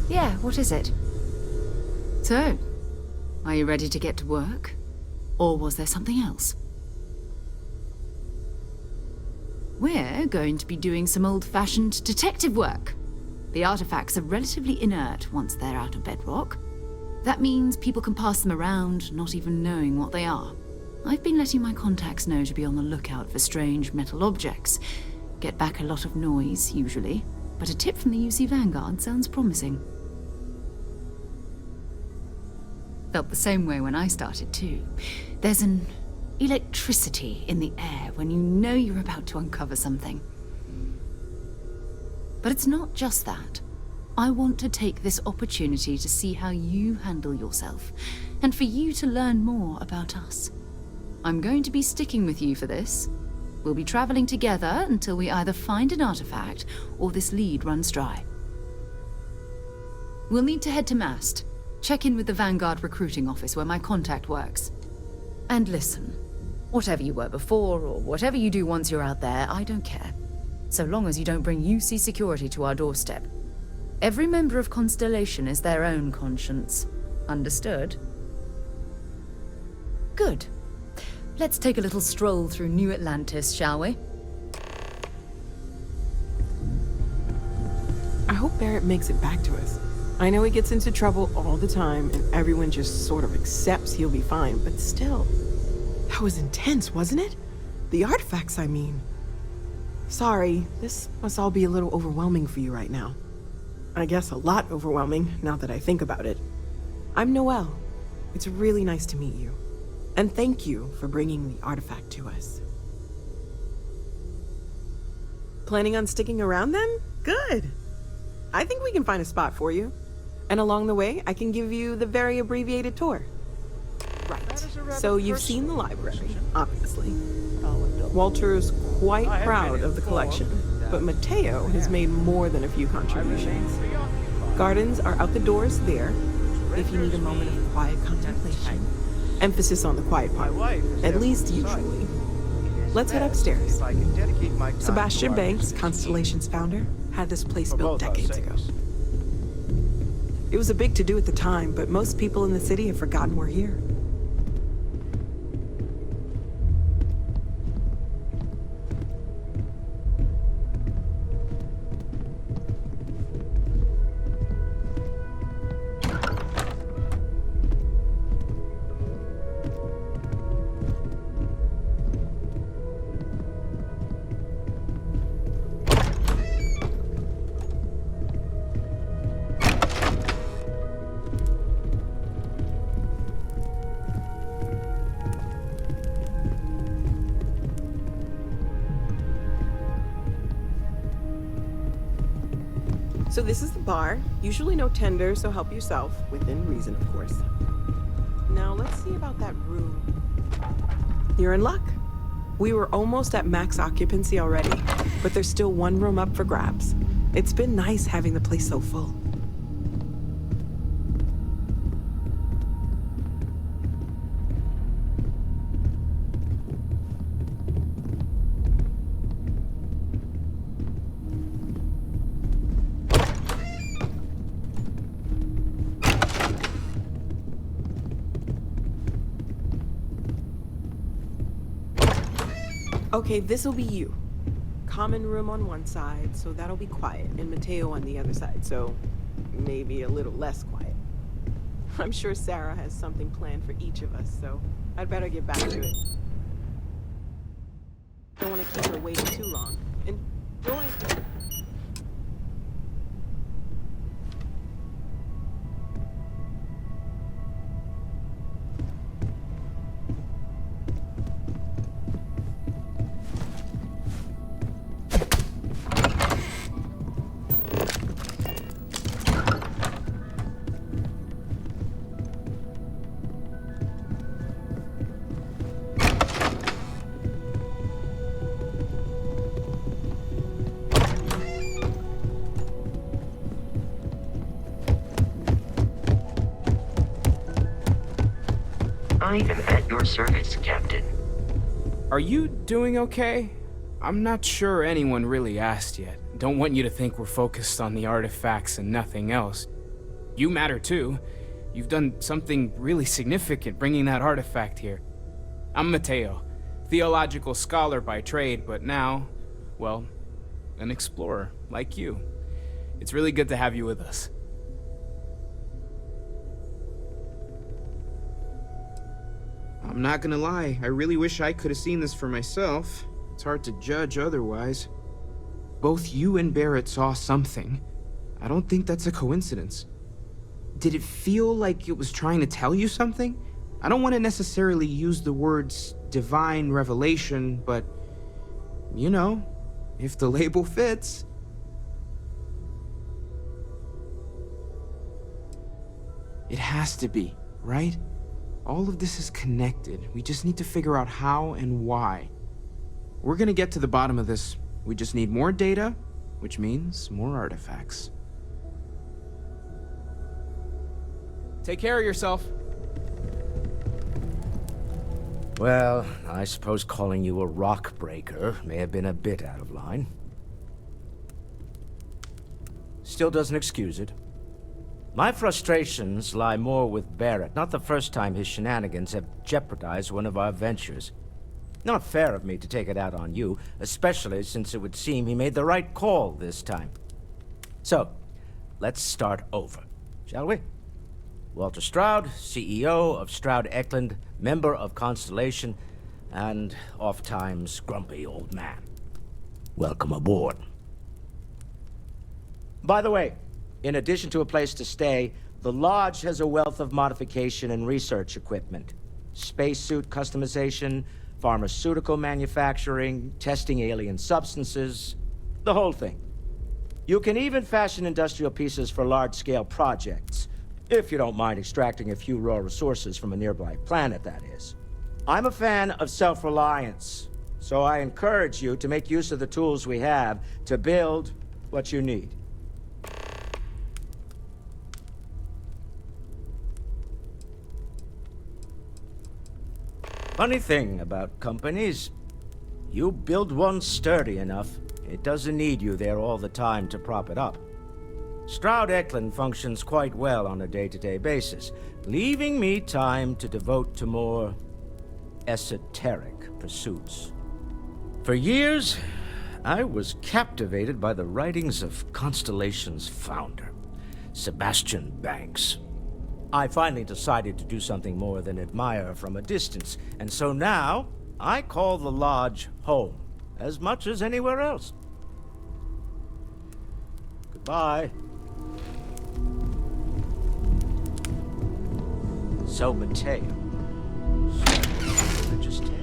Yeah, what is it? So, are you ready to get to work? Or was there something else? We're going to be doing some old-fashioned detective work. The artifacts are relatively inert once they're out of bedrock. That means people can pass them around, not even knowing what they are. I've been letting my contacts know to be on the lookout for strange metal objects. Get back a lot of noise, usually, but a tip from the UC Vanguard sounds promising. Felt the same way when I started, too. There's an electricity in the air when you know you're about to uncover something. But it's not just that. I want to take this opportunity to see how you handle yourself, and for you to learn more about us. I'm going to be sticking with you for this. We'll be traveling together until we either find an artifact or this lead runs dry. We'll need to head to Mast. Check in with the Vanguard recruiting office where my contact works. And listen, whatever you were before or whatever you do once you're out there, I don't care. So long as you don't bring UC security to our doorstep. Every member of Constellation is their own conscience. Understood? Good. Let's take a little stroll through New Atlantis, shall we? I hope Barrett makes it back to us. I know he gets into trouble all the time, and everyone just sort of accepts he'll be fine, but still. That was intense, wasn't it? The artifacts, I mean. Sorry, this must all be a little overwhelming for you right now. I guess a lot overwhelming, now that I think about it. I'm Noelle. It's really nice to meet you. And thank you for bringing the artifact to us. Planning on sticking around then? Good. I think we can find a spot for you. And along the way, I can give you the very abbreviated tour. Right. So you've seen the library, obviously. Walter's quite proud of the collection, but Mateo has made more than a few contributions. Gardens are out the doors there, if you need a moment of quiet contemplation. Emphasis on the quiet part, at least usually. Let's head upstairs. Sebastian Banks, Constellation's founder, had this place built decades ago. It was a big to-do at the time, but most people in the city have forgotten we're here. So this is the bar. Usually no tender, so help yourself. Within reason, of course. Now let's see about that room. You're in luck. We were almost at max occupancy already, but there's still one room up for grabs. It's been nice having the place so full. Okay, this'll be you. Common room on one side, so that'll be quiet, and Mateo on the other side, so maybe a little less quiet. I'm sure Sarah has something planned for each of us, so I'd better get back to it. Don't want to keep her waiting too long. Enjoy. I am at your service, Captain. Are you doing okay? I'm not sure anyone really asked yet. Don't want you to think we're focused on the artifacts and nothing else. You matter too. You've done something really significant bringing that artifact here. I'm Mateo, theological scholar by trade, but now, well, an explorer like you. It's really good to have you with us. I'm not gonna lie, I really wish I could have seen this for myself. It's hard to judge otherwise. Both you and Barrett saw something. I don't think that's a coincidence. Did it feel like it was trying to tell you something? I don't want to necessarily use the words divine revelation, but, you know, if the label fits. It has to be, right? All of this is connected. We just need to figure out how and why. We're gonna get to the bottom of this. We just need more data, which means more artifacts. Take care of yourself. Well, I suppose calling you a rock breaker may have been a bit out of line. Still doesn't excuse it. My frustrations lie more with Barrett, not the first time his shenanigans have jeopardized one of our ventures. Not fair of me to take it out on you, especially since it would seem he made the right call this time. So, let's start over, shall we? Walter Stroud, CEO of Stroud Eklund, member of Constellation, and oft-times grumpy old man. Welcome aboard. By the way, in addition to a place to stay, the Lodge has a wealth of modification and research equipment. Spacesuit customization, pharmaceutical manufacturing, testing alien substances, the whole thing. You can even fashion industrial pieces for large-scale projects, if you don't mind extracting a few raw resources from a nearby planet, that is. I'm a fan of self-reliance, so I encourage you to make use of the tools we have to build what you need. Funny thing about companies, you build one sturdy enough, it doesn't need you there all the time to prop it up. Stroud Eklund functions quite well on a day-to-day basis, leaving me time to devote to more esoteric pursuits. For years, I was captivated by the writings of Constellation's founder, Sebastian Banks. I finally decided to do something more than admire from a distance, and so now I call the Lodge home, as much as anywhere else. Goodbye. So, Mateo. Religious texts.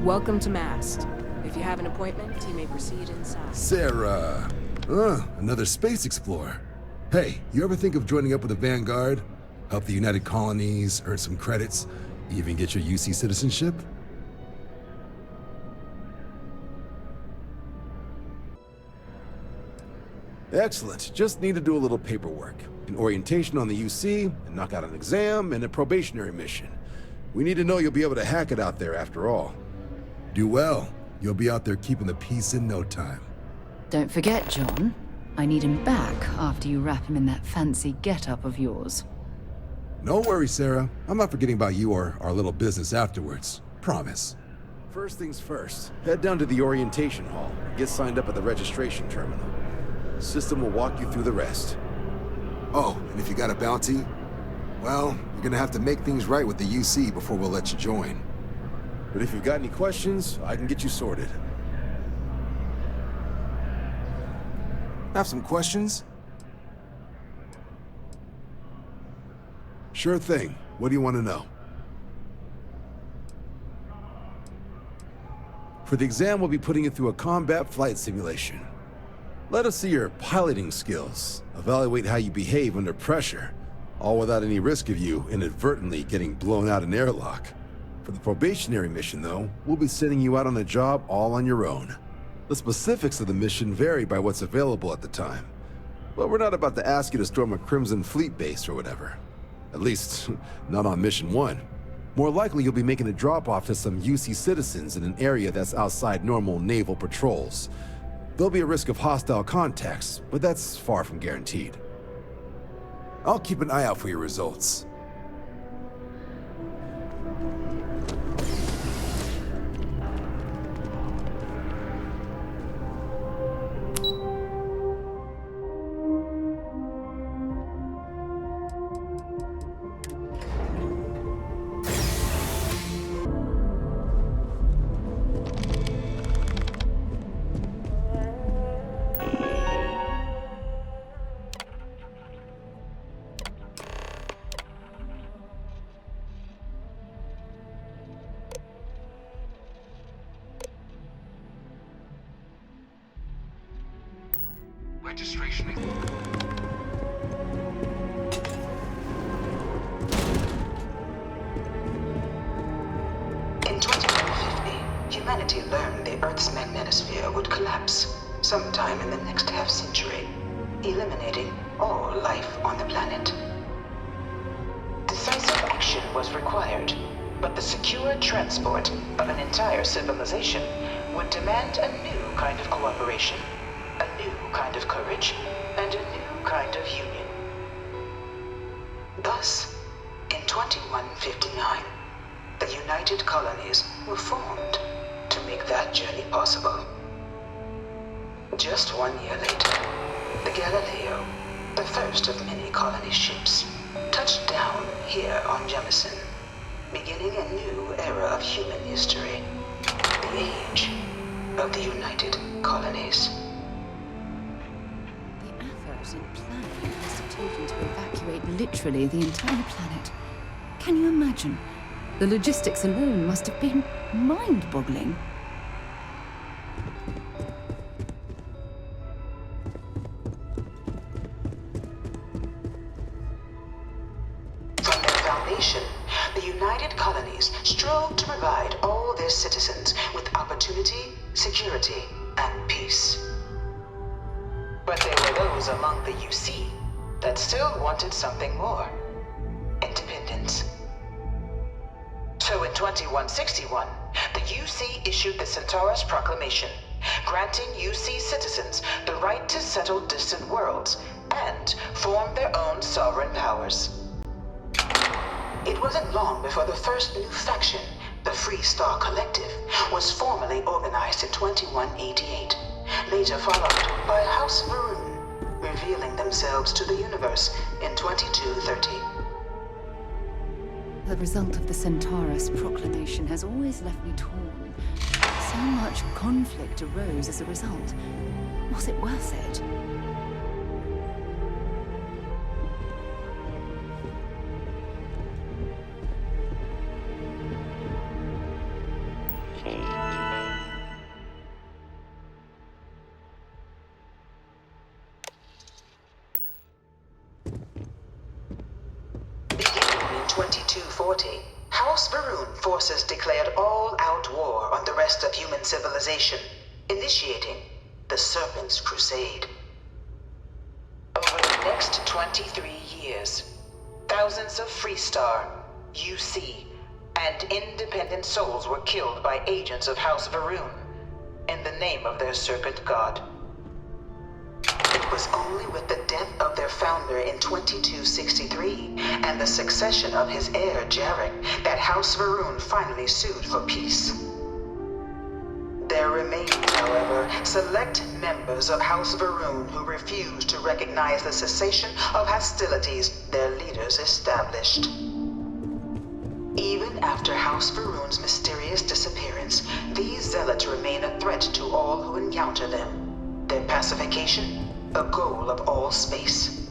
Welcome to Mast. If you have an appointment, you may proceed inside. Sarah. Another space explorer. Hey, you ever think of joining up with the Vanguard? Help the United Colonies, earn some credits, even get your UC citizenship? Excellent. Just need to do a little paperwork. An orientation on the UC, and knock out an exam, and a probationary mission. We need to know you'll be able to hack it out there after all. Do well. You'll be out there keeping the peace in no time. Don't forget, John. I need him back after you wrap him in that fancy get-up of yours. No worries, Sarah. I'm not forgetting about you or our little business afterwards. Promise. First things first, head down to the orientation hall. Get signed up at the registration terminal. System will walk you through the rest. Oh, and if you got a bounty, well, you're gonna have to make things right with the UC before we'll let you join. But if you've got any questions, I can get you sorted. Have some questions? Sure thing. What do you want to know? For the exam, we'll be putting you through a combat flight simulation. Let us see your piloting skills, evaluate how you behave under pressure, all without any risk of you inadvertently getting blown out an airlock. For the probationary mission, though, we'll be sending you out on a job all on your own. The specifics of the mission vary by what's available at the time. But we're not about to ask you to storm a Crimson Fleet base or whatever. At least, not on Mission 1. More likely, you'll be making a drop-off to some UC citizens in an area that's outside normal naval patrols. There'll be a risk of hostile contacts, but that's far from guaranteed. I'll keep an eye out for your results. Registration. In 2150, humanity learned the Earth's magnetosphere would collapse sometime in the next half-century, eliminating all life on the planet. Decisive action was required, but the secure transport of an entire civilization would demand a new kind of cooperation, a new kind of courage, and a new kind of union. Thus, in 2159, the United Colonies were formed to make that journey possible. Just 1 year later, the Galileo, the first of many colony ships, touched down here on Jemison, beginning a new era of human history, the age of the United Colonies. The effort in planning must have taken to evacuate literally the entire planet. Can you imagine? The logistics alone must have been mind-boggling. From their foundation, the United Colonies strove to provide all their citizens with opportunity, security, and peace. But there were those among the UC that still wanted something more: independence. So in 2161, the UC issued the Centaurus Proclamation, granting UC citizens the right to settle distant worlds and form their own sovereign powers. It wasn't long before the first new faction, the Free Star Collective, was formally organized in 2188, later followed by House Varun, revealing themselves to the universe in 2230. The result of the Centaurus Proclamation has always left me torn. So much conflict arose as a result. Was it worth it? Beginning in 2240, House Varun forces declared all-out war on the rest of human civilization, initiating the Serpent's Crusade. Over the next 23 years, thousands of Freestar, UC, and independent souls were killed by agents of House Varun in the name of their serpent god. It was only with the death of their founder in 2263 and the succession of his heir Jarek that House Varun finally sued for peace. There remained, however, select members of House Varun who refused to recognize the cessation of hostilities their leaders established. Even after House Varun's mysterious disappearance, these zealots remain a threat to all who encounter them. Their pacification, a goal of all space.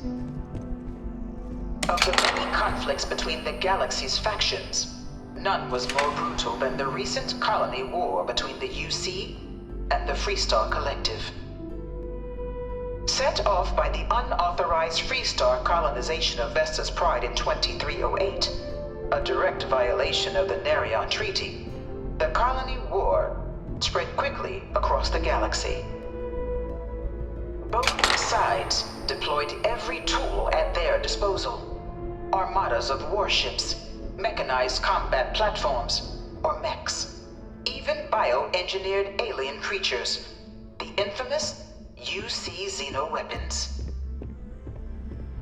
Of the many conflicts between the galaxy's factions, none was more brutal than the recent colony war between the UC and the Freestar Collective. Set off by the unauthorized Freestar colonization of Vesta's Pride in 2308, a direct violation of the Nerion Treaty, the colony war spread quickly across the galaxy. Both sides deployed every tool at their disposal. Armadas of warships, mechanized combat platforms, or mechs. Even bioengineered alien creatures, the infamous UC xeno-weapons.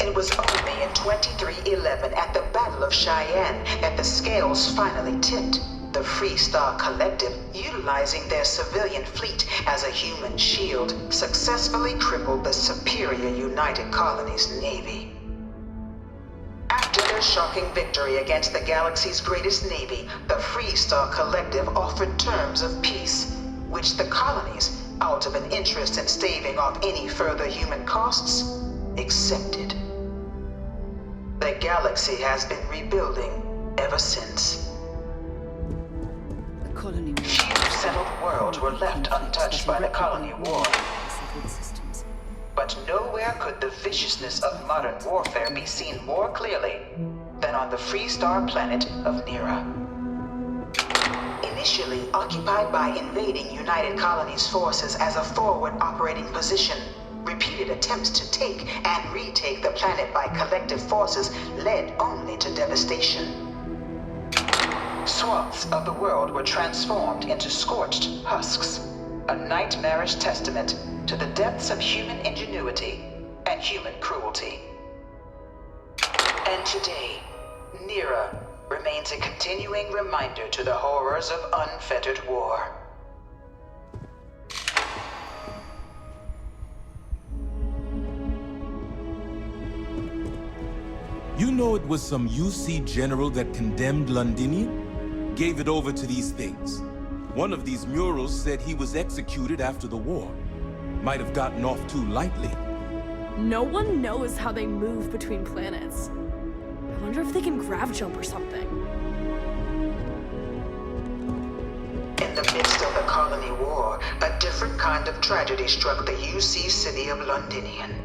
It was only in 2311 at the Battle of Cheyenne that the scales finally tipped. The Freestar Collective, utilizing their civilian fleet as a human shield, successfully crippled the superior United Colonies Navy. After their shocking victory against the galaxy's greatest navy, the Freestar Collective offered terms of peace, which the colonies, out of an interest in staving off any further human costs, accepted. The galaxy has been rebuilding ever since. Few settled worlds were left untouched by the colony war. But nowhere could the viciousness of modern warfare be seen more clearly than on the Freestar planet of Nera. Initially occupied by invading United Colonies forces as a forward operating position, repeated attempts to take and retake the planet by collective forces led only to devastation. Swaths of the world were transformed into scorched husks, a nightmarish testament to the depths of human ingenuity and human cruelty. And today, Nera remains a continuing reminder to the horrors of unfettered war. You know it was some UC general that condemned Londinian? Gave it over to these things. One of these murals said he was executed after the war. Might have gotten off too lightly. No one knows how they move between planets. I wonder if they can grav jump or something. In the midst of the colony war, a different kind of tragedy struck the UC city of Londinian.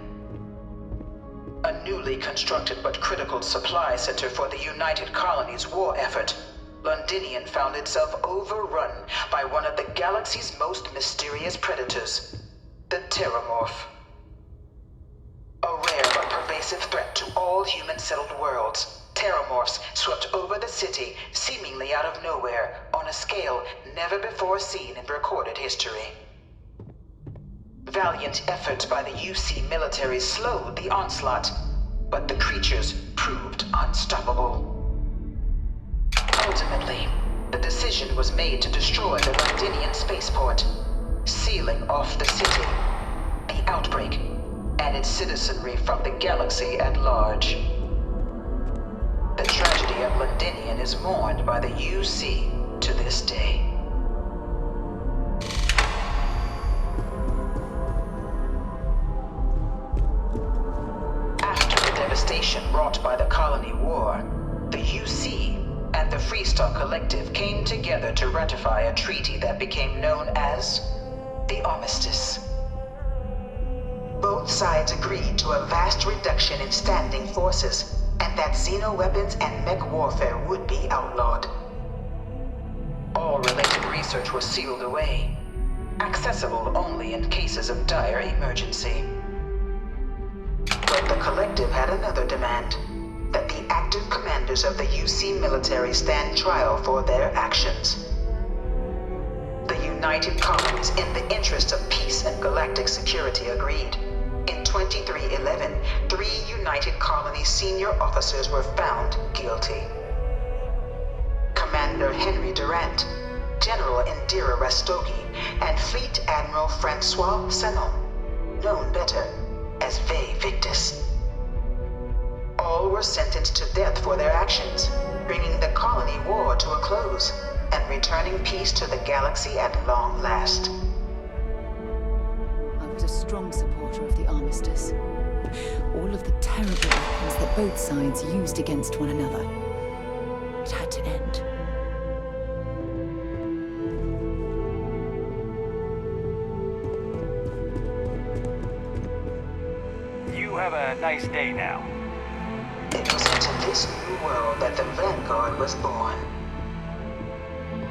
A newly constructed but critical supply center for the United Colonies' war effort, Londinian found itself overrun by one of the galaxy's most mysterious predators, the Terramorph. A rare but pervasive threat to all human-settled worlds, Terramorphs swept over the city, seemingly out of nowhere, on a scale never before seen in recorded history. Valiant efforts by the UC military slowed the onslaught, but the creatures proved unstoppable. Ultimately, the decision was made to destroy the Londinian spaceport, sealing off the city, the outbreak, and its citizenry from the galaxy at large. The tragedy of Londinian is mourned by the UC to this day. After the devastation wrought by the colony war, the UC and the Freestock Collective came together to ratify a treaty that became known as the Armistice. Both sides agreed to a vast reduction in standing forces, and that xenoweapons and mech warfare would be outlawed. All related research was sealed away, accessible only in cases of dire emergency. But the Collective had another demand, that the active commanders of the UC military stand trial for their actions. The United Colonies, in the interest of peace and galactic security, agreed. In 2311, 3 United Colonies senior officers were found guilty. Commander Henry Durant, General Indira Rastogi, and Fleet Admiral Francois Sanon, known better as Ve Victus. All were sentenced to death for their actions, bringing the colony war to a close and returning peace to the galaxy at long last. I was a strong supporter of the Armistice. All of the terrible weapons that both sides used against one another. It had to end. You have a nice day now. It was into this new world that the Vanguard was born.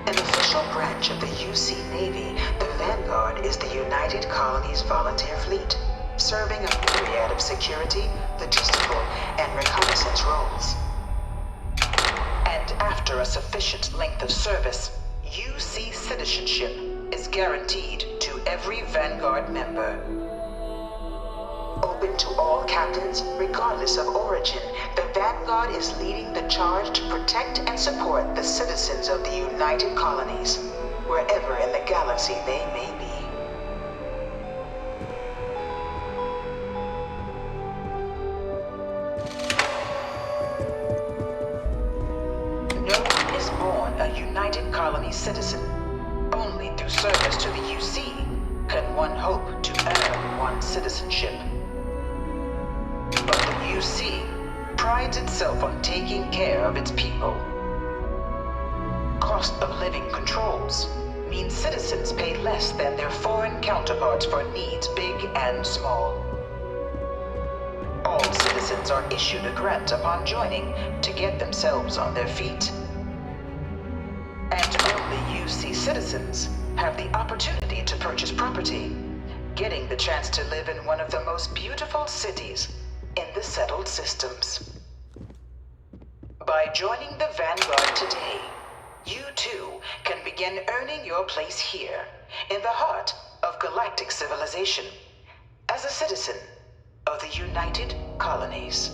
An official branch of the UC Navy, the Vanguard is the United Colonies Volunteer Fleet, serving a myriad of security, logistical, and reconnaissance roles. And after a sufficient length of service, UC citizenship is guaranteed to every Vanguard member. Open to all captains, regardless of origin, the Vanguard is leading the charge to protect and support the citizens of the United Colonies, wherever in the galaxy they may be. No one is born a United Colonies citizen. Only through service to the UC can one hope to earn one's citizenship. But the UC prides itself on taking care of its people. Cost of living controls mean citizens pay less than their foreign counterparts for needs big and small. All citizens are issued a grant upon joining to get themselves on their feet. And only UC citizens have the opportunity to purchase property, getting the chance to live in one of the most beautiful cities in the settled systems. By joining the Vanguard today, you too can begin earning your place here, in the heart of galactic civilization, as a citizen of the United Colonies.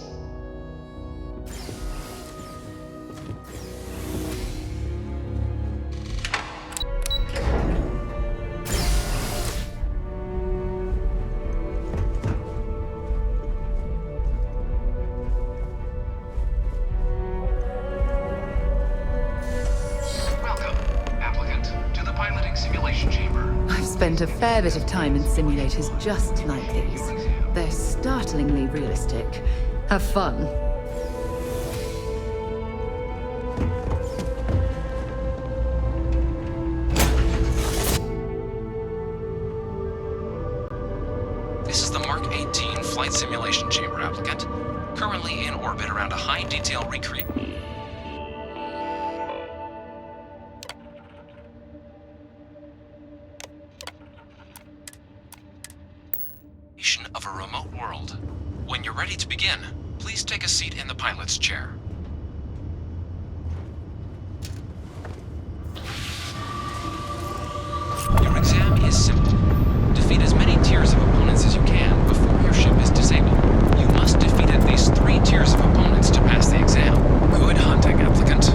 I've spent a fair bit of time in simulators just like these. They're startlingly realistic. Have fun. This is the Mark 18 Flight Simulation Chamber applicant, currently in orbit around a high-detail recreation of a remote world. When you're ready to begin, please take a seat in the pilot's chair. Your exam is simple. Defeat as many tiers of opponents as you can before your ship is disabled. You must defeat at least 3 tiers of opponents to pass the exam. Good hunting, applicant.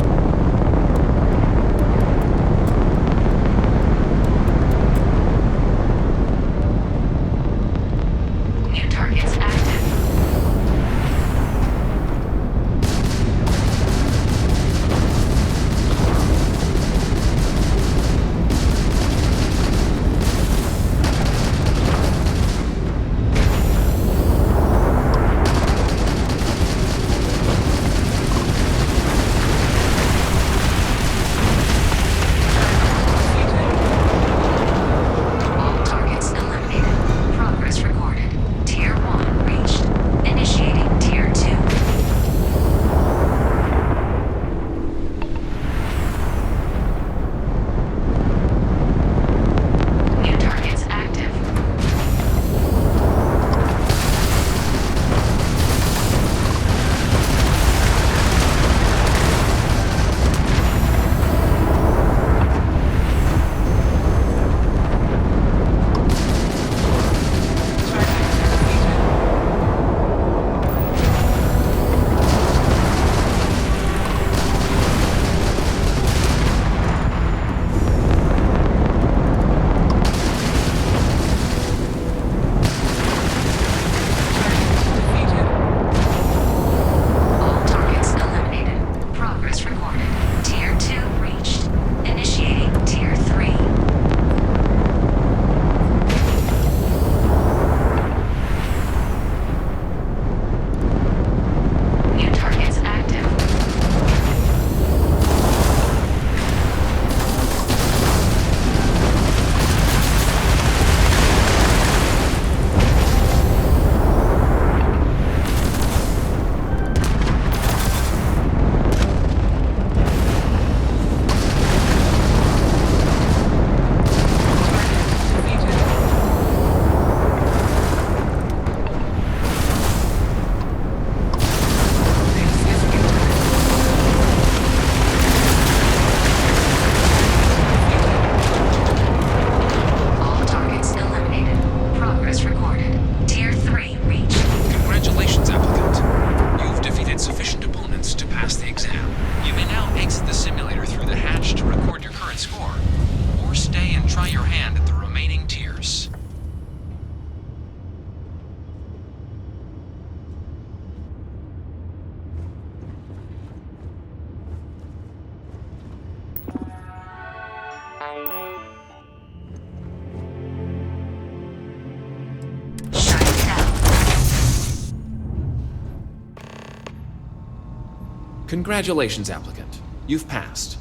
Congratulations, applicant. You've passed.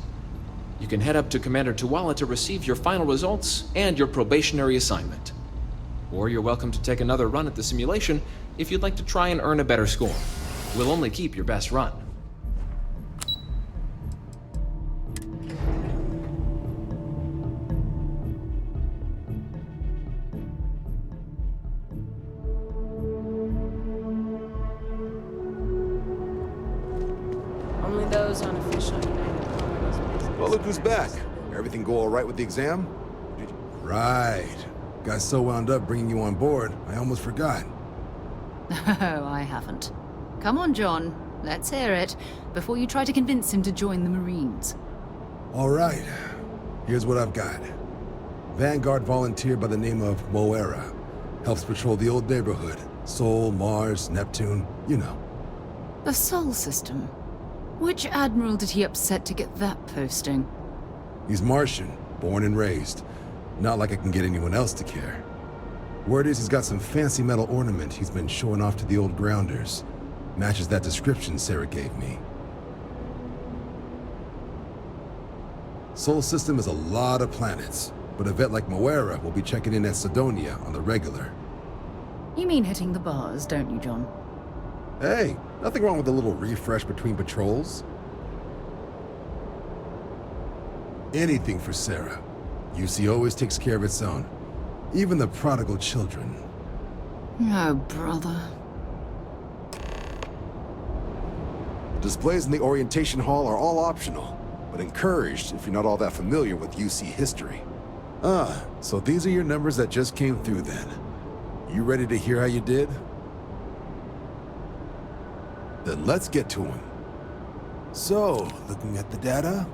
You can head up to Commander Tuwala to receive your final results and your probationary assignment. Or you're welcome to take another run at the simulation if you'd like to try and earn a better score. We'll only keep your best run. Only those on official United Colonies business. Well, look who's back. Everything go all right with the exam? Right. Got so wound up bringing you on board, I almost forgot. Oh, I haven't. Come on, John. Let's hear it, before you try to convince him to join the Marines. All right. Here's what I've got. Vanguard volunteer by the name of Moira. Helps patrol the old neighborhood. Sol, Mars, Neptune, you know. The Sol system. Which admiral did he upset to get that posting? He's Martian, born and raised. Not like I can get anyone else to care. Word is he's got some fancy metal ornament he's been showing off to the old grounders. Matches that description Sarah gave me. Sol system is a lot of planets, but a vet like Moira will be checking in at Sidonia on the regular. You mean hitting the bars, don't you, John? Hey, nothing wrong with a little refresh between patrols. Anything for Sarah. UC always takes care of its own. Even the prodigal children. Oh, brother. Displays in the orientation hall are all optional, but encouraged if you're not all that familiar with UC history. Ah, so these are your numbers that just came through then. You ready to hear how you did? Then let's get to them. So, looking at the data,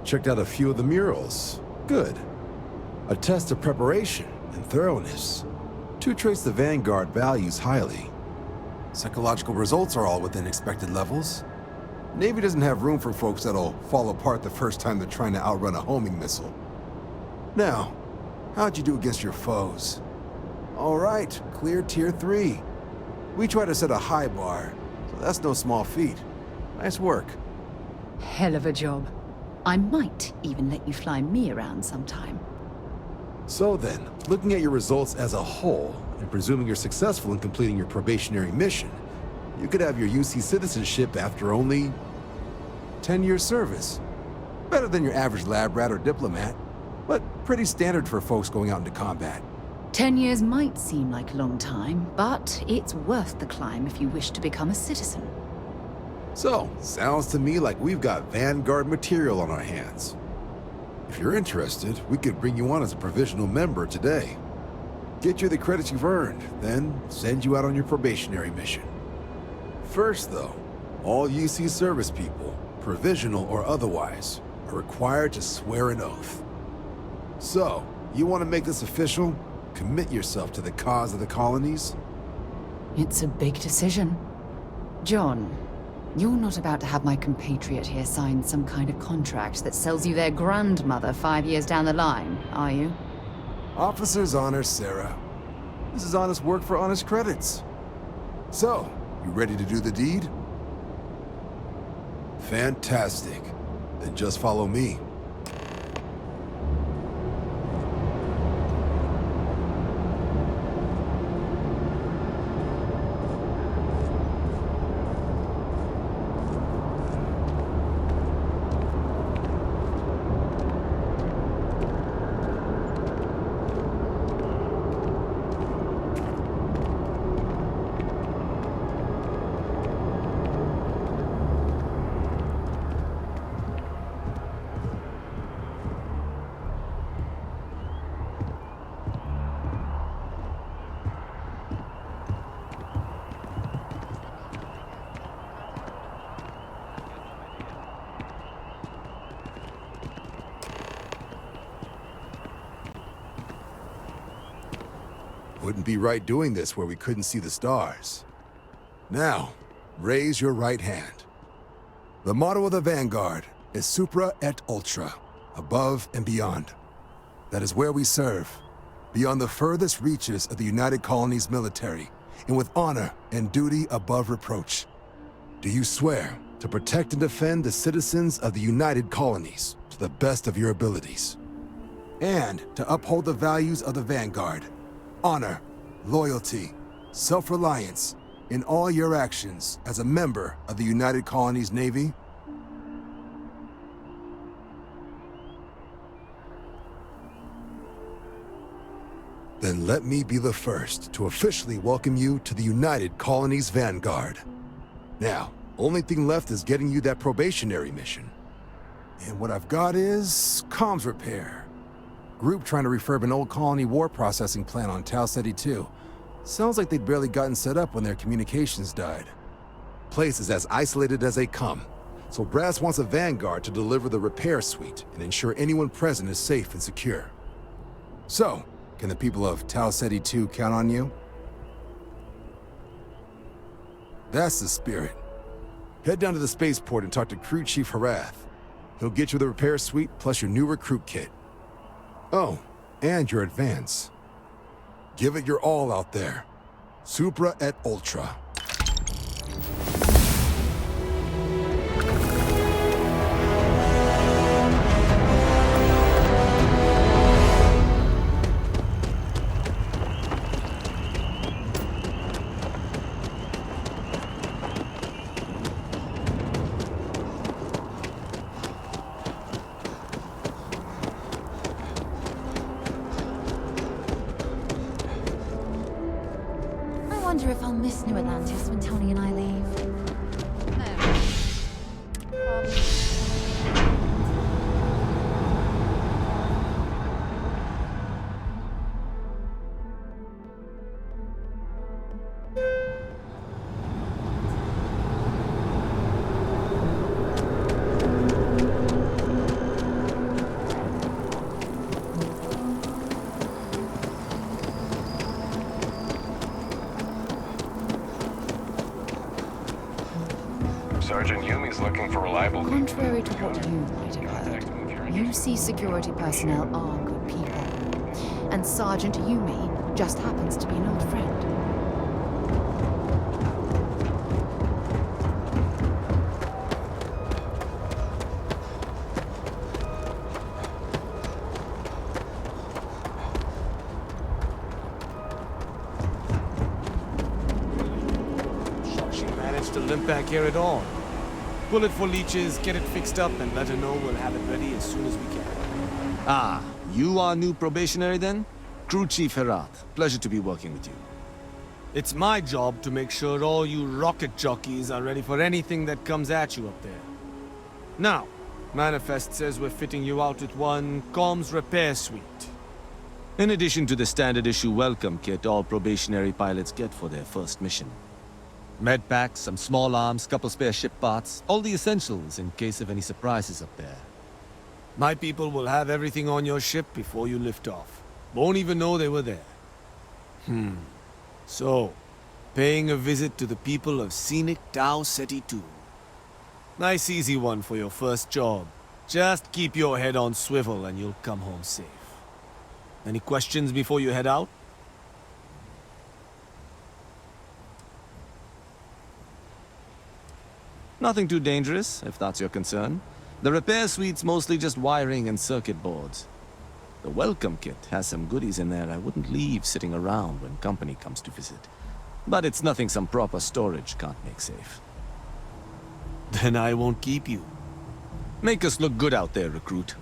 checked out a few of the murals. Good. A test of preparation and thoroughness. Two traits the Vanguard values highly. Psychological results are all within expected levels. Navy doesn't have room for folks that'll fall apart the first time they're trying to outrun a homing missile. Now, how'd you do against your foes? All right, clear Tier 3. We try to set a high bar, so that's no small feat. Nice work. Hell of a job. I might even let you fly me around sometime. So then, looking at your results as a whole, and presuming you're successful in completing your probationary mission, you could have your UC citizenship after only 10 years service. Better than your average lab rat or diplomat, but pretty standard for folks going out into combat. 10 years might seem like a long time, but it's worth the climb if you wish to become a citizen. So, sounds to me like we've got Vanguard material on our hands. If you're interested, we could bring you on as a provisional member today. Get you the credits you've earned, then send you out on your probationary mission. First, though, all UC service people, provisional or otherwise, are required to swear an oath. So, you want to make this official? Commit yourself to the cause of the colonies? It's a big decision. John, you're not about to have my compatriot here sign some kind of contract that sells you their grandmother 5 years down the line, are you? Officer's honor, Sarah. This is honest work for honest credits. So, you ready to do the deed? Fantastic. Then just follow me. Wouldn't be right doing this where we couldn't see the stars. Now, raise your right hand. The motto of the Vanguard is Supra et Ultra, above and beyond. That is where we serve, beyond the furthest reaches of the United Colonies military, and with honor and duty above reproach. Do you swear to protect and defend the citizens of the United Colonies to the best of your abilities. And to uphold the values of the Vanguard. Honor, loyalty, self-reliance in all your actions as a member of the United Colonies Navy. Then let me be the first to officially welcome you to the United Colonies Vanguard. Now, only thing left is getting you that probationary mission. And what I've got is comms repair. Group trying to refurb an old colony war processing plant on Tau Ceti 2. Sounds like they'd barely gotten set up when their communications died. Place is as isolated as they come, so Brass wants a Vanguard to deliver the repair suite and ensure anyone present is safe and secure. So, can the people of Tau Ceti 2 count on you? That's the spirit. Head down to the spaceport and talk to Crew Chief Harath. He'll get you the repair suite plus your new recruit kit. Oh, and your advance. Give it your all out there. Supra et Ultra. I wonder if I'll miss New Atlantis when Tony and I leave. Sergeant Yumi's looking for reliable... Contrary to what you might have heard, UC security personnel are good people. And Sergeant Yumi just happens to be an old friend. She managed to limp back here at all. Pull it for leeches, get it fixed up, and let her know we'll have it ready as soon as we can. Ah, you are new probationary then? Crew Chief Herath. Pleasure to be working with you. It's my job to make sure all you rocket jockeys are ready for anything that comes at you up there. Now, Manifest says we're fitting you out with one comms repair suite. In addition to the standard issue welcome kit all probationary pilots get for their first mission. Med packs, some small arms, couple spare ship parts, all the essentials in case of any surprises up there. My people will have everything on your ship before you lift off. Won't even know they were there. So, paying a visit to the people of scenic Tau Ceti 2. Nice easy one for your first job. Just keep your head on swivel and you'll come home safe. Any questions before you head out? Nothing too dangerous, if that's your concern. The repair suite's mostly just wiring and circuit boards. The welcome kit has some goodies in there I wouldn't leave sitting around when company comes to visit. But it's nothing some proper storage can't make safe. Then I won't keep you. Make us look good out there, recruit.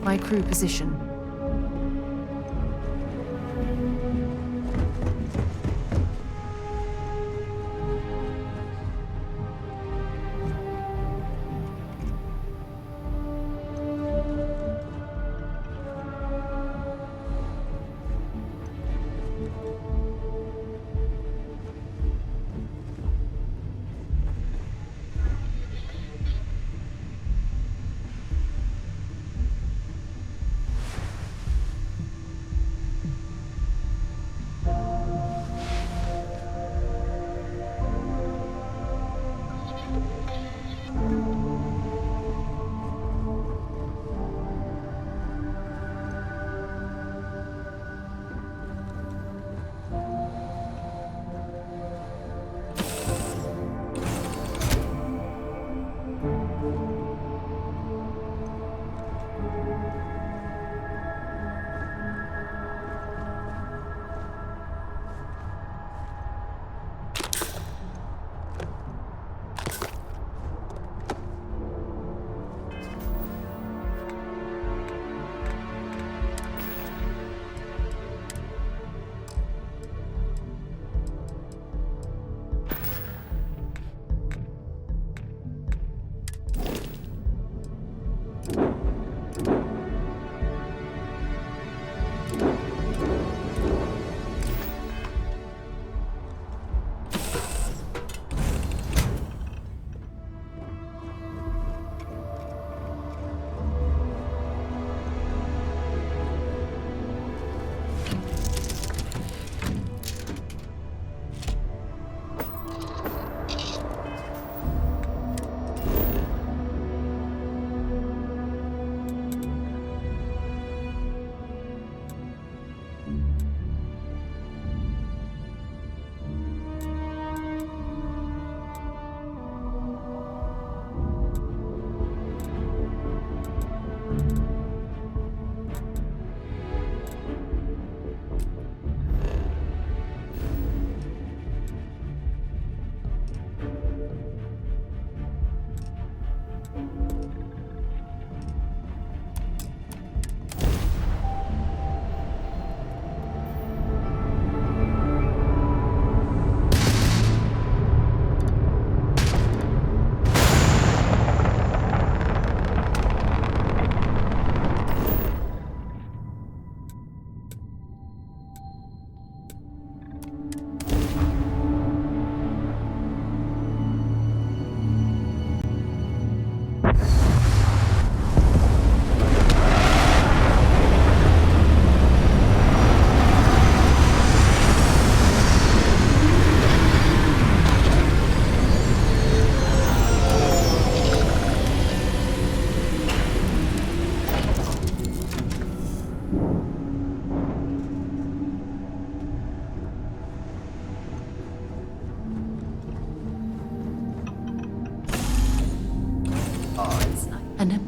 My crew position.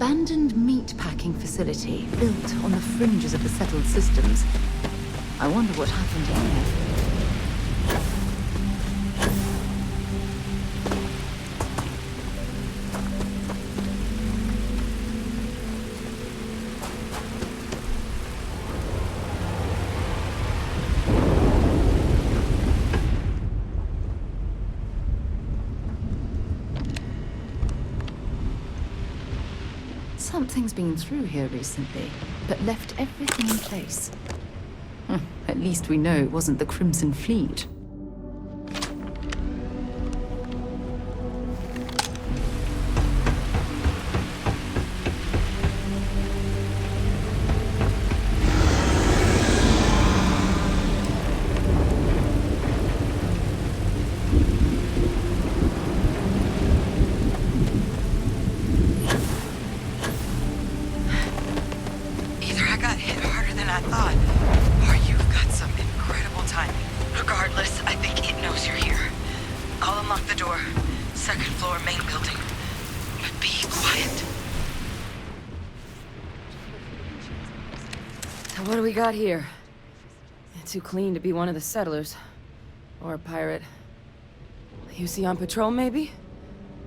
abandoned meat-packing facility built on the fringes of the settled systems. I wonder what happened here. Something's been through here recently, but left everything in place. At least we know it wasn't the Crimson Fleet. What do we got here? Too clean to be one of the settlers. Or a pirate. You see on patrol, maybe?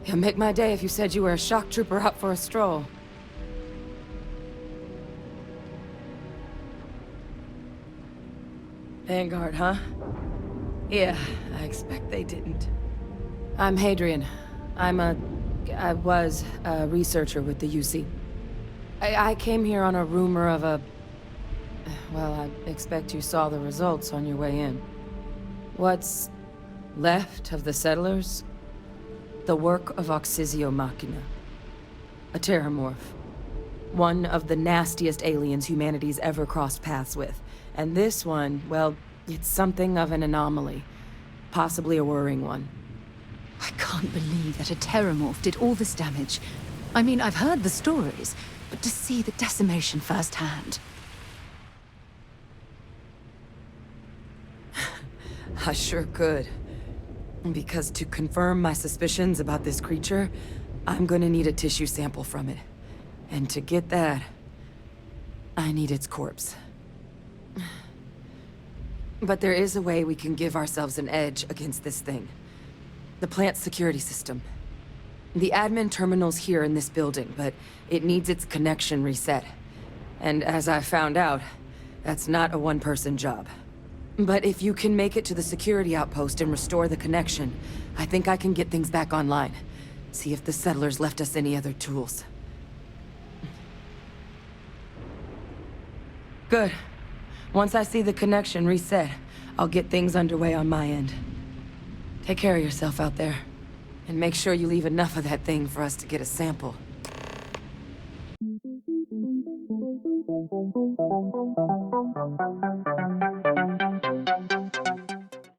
It'd make my day if you said you were a shock trooper out for a stroll. Vanguard, huh? Yeah, I expect they didn't. I'm Hadrian. I was a researcher with the UC. I came here on a rumor of a... Well, I expect you saw the results on your way in. What's left of the settlers? The work of Oxysio Machina. A terramorph. One of the nastiest aliens humanity's ever crossed paths with. And this one, well, it's something of an anomaly. Possibly a worrying one. I can't believe that a terramorph did all this damage. I mean, I've heard the stories, but to see the decimation firsthand... I sure could. Because to confirm my suspicions about this creature, I'm gonna need a tissue sample from it. And to get that, I need its corpse. But there is a way we can give ourselves an edge against this thing. The plant's security system. The admin terminal's here in this building, but it needs its connection reset. And as I found out, that's not a one-person job. But if you can make it to the security outpost and restore the connection, I think I can get things back online. See if the settlers left us any other tools. Good. Once I see the connection reset, I'll get things underway on my end. Take care of yourself out there. And make sure you leave enough of that thing for us to get a sample.